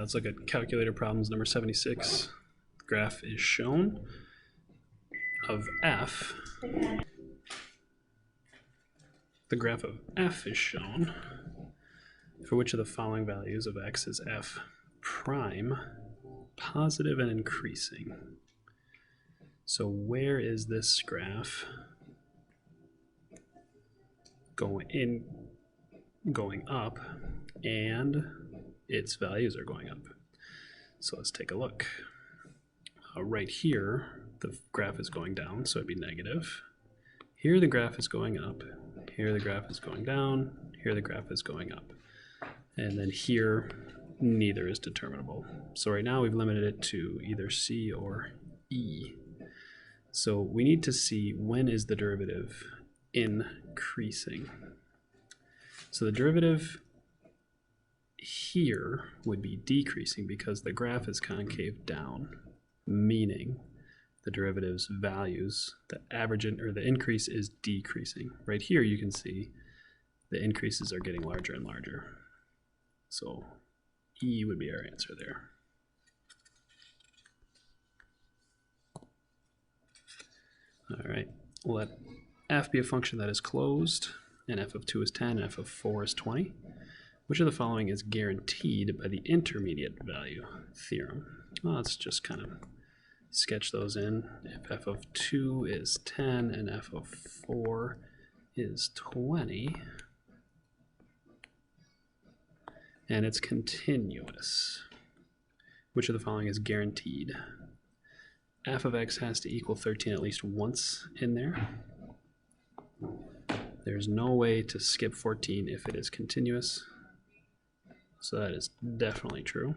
let's look at calculator problems number 76. Graph is shown of f. The graph of f is shown for which of the following values of x is f prime, positive and increasing. So where is this graph going up, and its values are going up? So let's take a look. Right here, the graph is going down, so it'd be negative. Here the graph is going up. Here the graph is going down. Here the graph is going up. And then here, neither is determinable. So right now we've limited it to either C or E. So we need to see when is the derivative increasing. So the derivative here would be decreasing because the graph is concave down, meaning the derivative's values, the average or the increase is decreasing. Right here you can see the increases are getting larger and larger. So E would be our answer there. All right, let f be a function that is closed, and f of 2 is 10, and f of 4 is 20. Which of the following is guaranteed by the intermediate value theorem? Well, let's just kind of sketch those in. If f of 2 is 10 and f of 4 is 20, and it's continuous, which of the following is guaranteed? F of x has to equal 13 at least once in there. There's no way to skip 14 if it is continuous. So that is definitely true.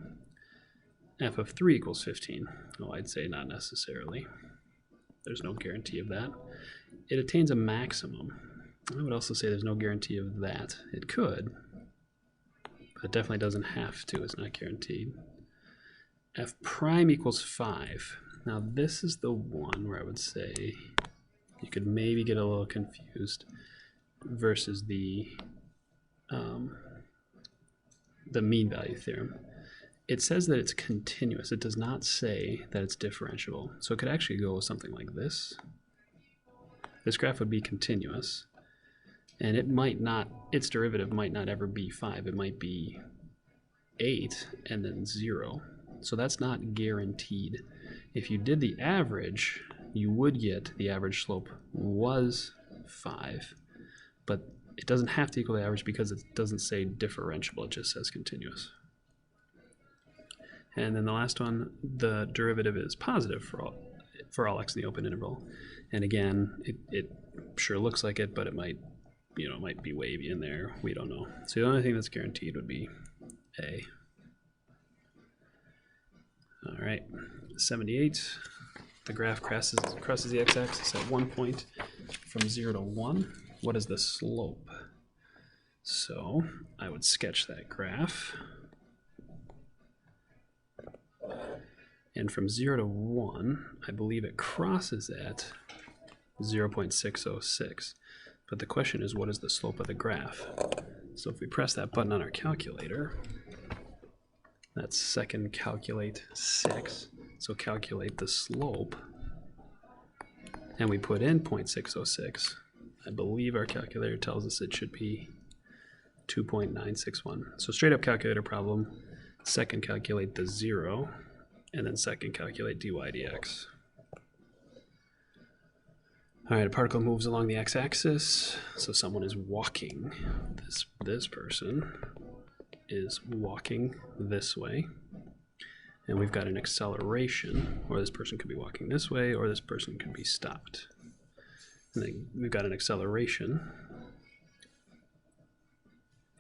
F of 3 equals 15. Oh, I'd say not necessarily. There's no guarantee of that. It attains a maximum. I would also say there's no guarantee of that. It could, but it definitely doesn't have to. It's not guaranteed. F prime equals 5. Now this is the one where I would say you could maybe get a little confused versus the mean value theorem. It says that it's continuous. It does not say that it's differentiable. So it could actually go with something like this. This graph would be continuous, and it might not, its derivative might not ever be 5. It might be 8 and then 0. So that's not guaranteed. If you did the average, you would get the average slope was 5, but it doesn't have to equal the average because it doesn't say differentiable, it just says continuous. And then the last one, the derivative is positive for all x in the open interval. And again, it sure looks like it, but it might, it might be wavy in there. We don't know. So the only thing that's guaranteed would be A. All right, 78. The graph crosses the x-axis at one point from 0 to 1. What is the slope? So I would sketch that graph. And from 0 to 1, I believe it crosses at 0.606. But the question is, what is the slope of the graph? So if we press that button on our calculator, that's second calculate 6. So calculate the slope. And we put in 0.606. I believe our calculator tells us it should be 2.961. So straight up calculator problem, second calculate the 0, and then second calculate dy dx. All right, a particle moves along the x-axis, so someone is walking. This person is walking this way, and we've got an acceleration, or this person could be walking this way, or this person could be stopped. And then we've got an acceleration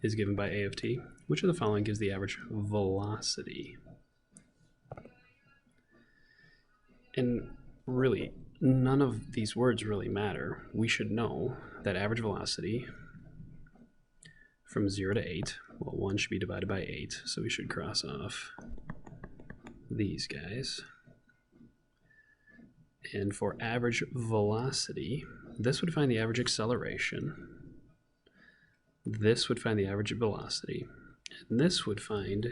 is given by a of t. Which of the following gives the average velocity? And really, none of these words really matter. We should know that average velocity from 0 to 8, well, 1 should be divided by 8, so we should cross off these guys. And for average velocity, this would find the average acceleration, this would find the average velocity, and this would find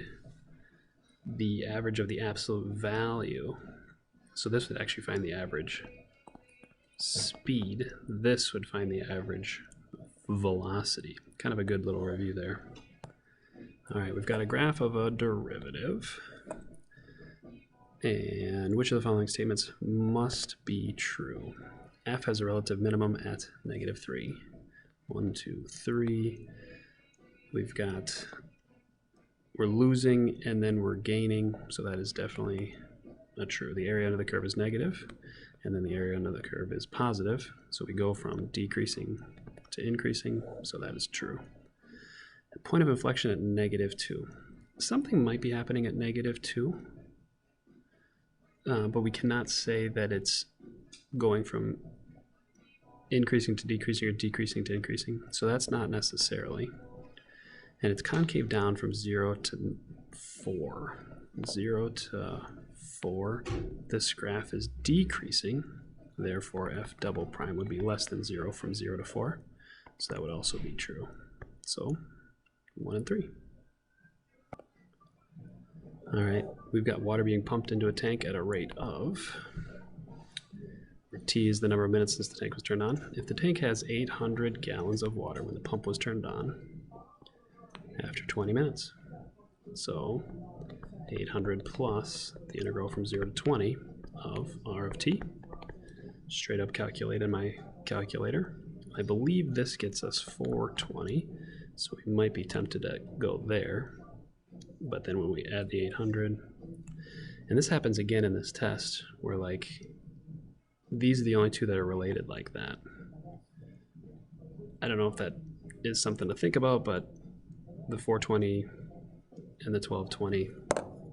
the average of the absolute value. So this would actually find the average speed. This would find the average velocity. Kind of a good little review there. All right, we've got a graph of a derivative. And which of the following statements must be true? F has a relative minimum at -3. 1, 2, 3. We're losing and then we're gaining, so that is definitely not true. The area under the curve is negative, and then the area under the curve is positive. So we go from decreasing to increasing, so that is true. The point of inflection at -2. Something might be happening at -2, but we cannot say that it's going from increasing to decreasing or decreasing to increasing. So that's not necessarily. And it's concave down from 0 to 4. 0 to 4. This graph is decreasing. Therefore, f double prime would be less than 0 from 0 to 4. So that would also be true. So 1 and 3. All right, we've got water being pumped into a tank at a rate of, where T is the number of minutes since the tank was turned on. If the tank has 800 gallons of water when the pump was turned on after 20 minutes. So 800 plus the integral from 0 to 20 of R of T. Straight up calculate in my calculator. I believe this gets us 420, so we might be tempted to go there. But then when we add the 800, and this happens again in this test, where like these are the only two that are related like that. I don't know if that is something to think about, but the 420 and the 1220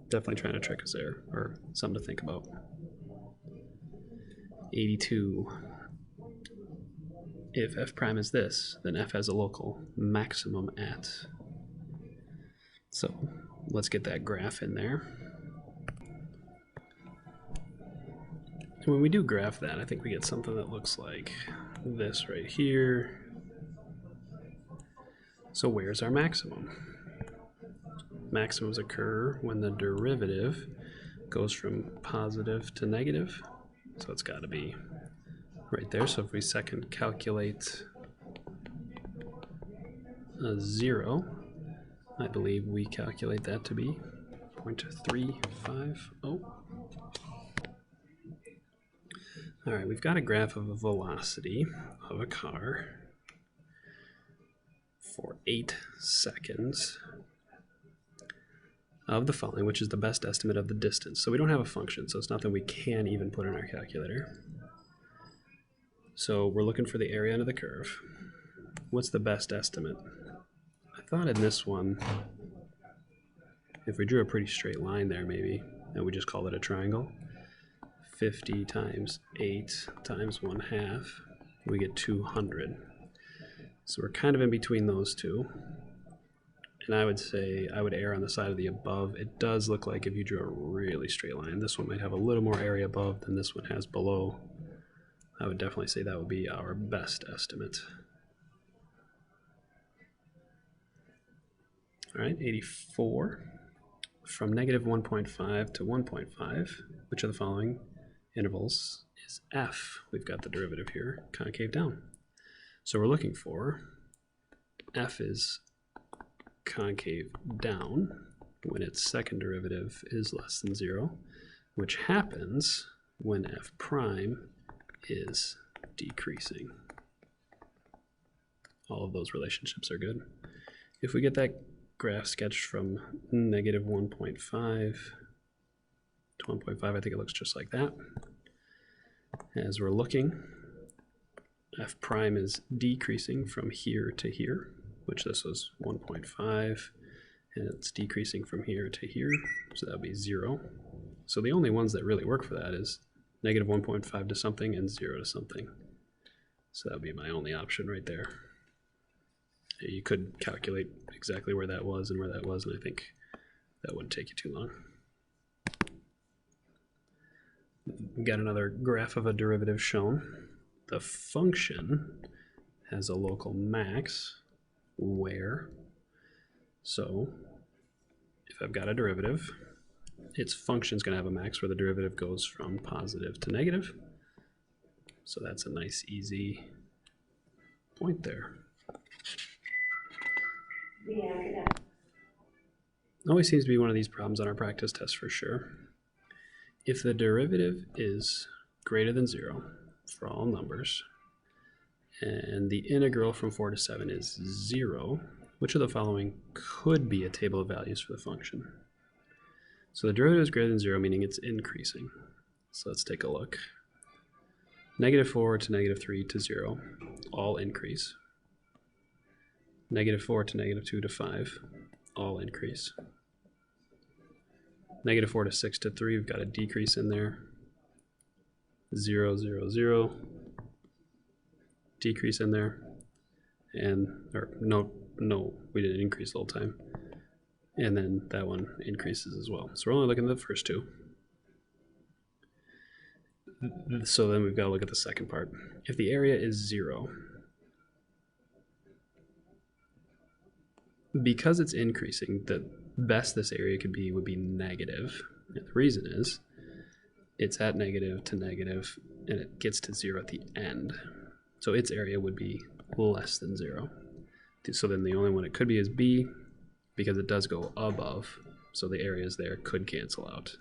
definitely trying to trick us there, or something to think about. 82. If f prime is this, then f has a local maximum at. So let's get that graph in there. And when we do graph that, I think we get something that looks like this right here. So where's our maximum? Maximums occur when the derivative goes from positive to negative. So it's got to be right there. So if we second calculate a 0, I believe we calculate that to be 0.350. All right, we've got a graph of a velocity of a car for 8 seconds of the following, which is the best estimate of the distance. So we don't have a function, so it's nothing we can even put in our calculator. So we're looking for the area under the curve. What's the best estimate? I thought in this one, if we drew a pretty straight line there maybe, and we just call it a triangle, 50 times 8 times 1/2, we get 200. So we're kind of in between those two. And I would say I would err on the side of the above. It does look like if you drew a really straight line, this one might have a little more area above than this one has below. I would definitely say that would be our best estimate. All right, 84. From -1.5 to 1.5, which of the following intervals is f? We've got the derivative here, concave down. So we're looking for f is concave down when its second derivative is less than 0, which happens when f prime is decreasing. All of those relationships are good. If we get that graph sketched from -1.5 to 1.5, I think it looks just like that. As we're looking, f prime is decreasing from here to here, which this was 1.5, and it's decreasing from here to here, so that would be 0. So the only ones that really work for that is -1.5 to something and 0 to something. So that would be my only option right there. You could calculate exactly where that was and where that was, and I think that wouldn't take you too long. We've got another graph of a derivative shown. The function has a local max where, so if I've got a derivative its function is going to have a max where the derivative goes from positive to negative. So that's a nice, easy point there. Always seems to be one of these problems on our practice test for sure. If the derivative is greater than 0 for all numbers, and the integral from 4 to 7 is 0, which of the following could be a table of values for the function? So the derivative is greater than 0, meaning it's increasing. So let's take a look. -4 to -3 to 0, all increase. -4 to -2 to 5, all increase. -4 to 6 to 3, we've got a decrease in there. 0, 0, 0, decrease in there. And, or no, we didn't increase the whole time. And then that one increases as well. So we're only looking at the first two. So then we've got to look at the second part. If the area is 0, because it's increasing, the best this area could be would be negative. And the reason is it's at negative to negative and it gets to 0 at the end. So its area would be less than 0. So then the only one it could be is B, because it does go above. So the areas there could cancel out.